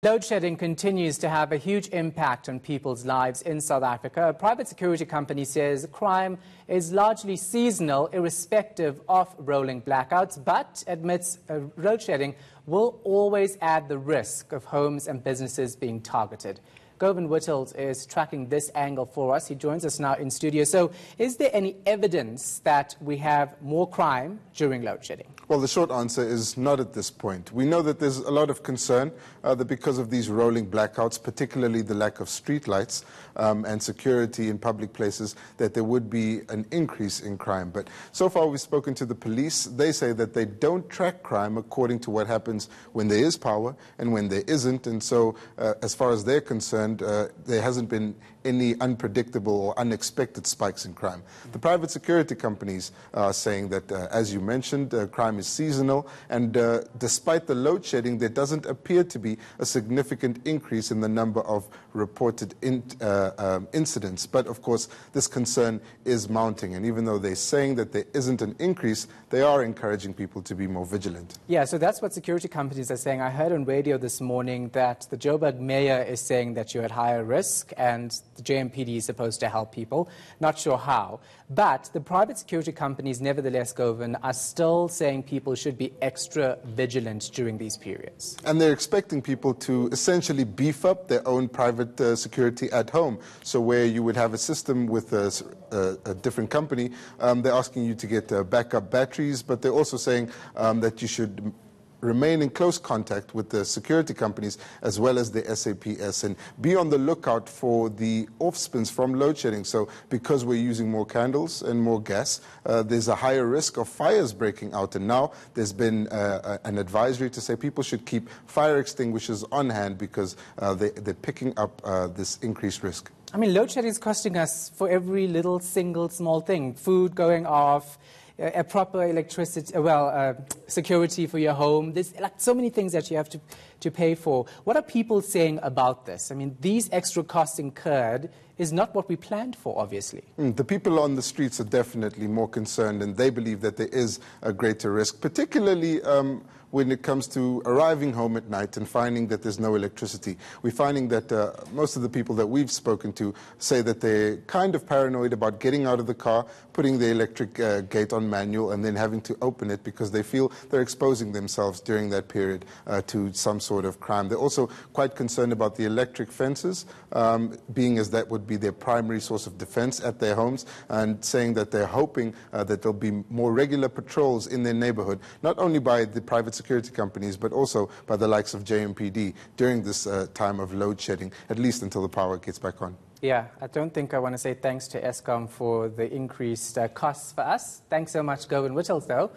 Load shedding continues to have a huge impact on people's lives in South Africa. A private security company says crime is largely seasonal, irrespective of rolling blackouts, but admits load shedding will always add the risk of homes and businesses being targeted. Govan Whittles is tracking this angle for us. He joins us now in studio. So is there any evidence that we have more crime during load shedding? Well, the short answer is not at this point. We know that there's a lot of concern that because of these rolling blackouts, particularly the lack of street lights and security in public places, that there would be an increase in crime. But so far we've spoken to the police. They say that they don't track crime according to what happens when there is power and when there isn't. And so as far as they're concerned, there hasn't been any unpredictable or unexpected spikes in crime. The private security companies are saying that, as you mentioned, crime is seasonal, and despite the load shedding, there doesn't appear to be a significant increase in the number of reported incidents. But of course, this concern is mounting, and even though they're saying that there isn't an increase, they are encouraging people to be more vigilant. Yeah, so that's what security companies are saying. I heard on radio this morning that the Joburg mayor is saying that you're at higher risk, and the JMPD is supposed to help people. Not sure how. But the private security companies, nevertheless, Govan, are still saying people should be extra vigilant during these periods. And they're expecting people to essentially beef up their own private security at home. So where you would have a system with a different company, they're asking you to get backup batteries, but they're also saying that you should remain in close contact with the security companies as well as the SAPS and be on the lookout for the off-spins from load shedding. So because we're using more candles and more gas, there's a higher risk of fires breaking out. And now there's been an advisory to say people should keep fire extinguishers on hand because they're picking up this increased risk. I mean, load shedding is costing us for every little single small thing. Food going off, a proper electricity, security for your home. There's like so many things that you have to pay for. What are people saying about this? I mean, these extra costs incurred is not what we planned for, obviously. The people on the streets are definitely more concerned, and they believe that there is a greater risk, particularly when it comes to arriving home at night and finding that there's no electricity. We're finding that most of the people that we've spoken to say that they're kind of paranoid about getting out of the car, putting the electric gate on manual, and then having to open it because they feel they're exposing themselves during that period to some sort of crime. They're also quite concerned about the electric fences, being as that would be their primary source of defense at their homes, and saying that they're hoping that there'll be more regular patrols in their neighborhood, not only by the private security companies, but also by the likes of JMPD during this time of load shedding, at least until the power gets back on. Yeah, I don't think I want to say thanks to Eskom for the increased costs for us. Thanks so much, Govan Whittles, though.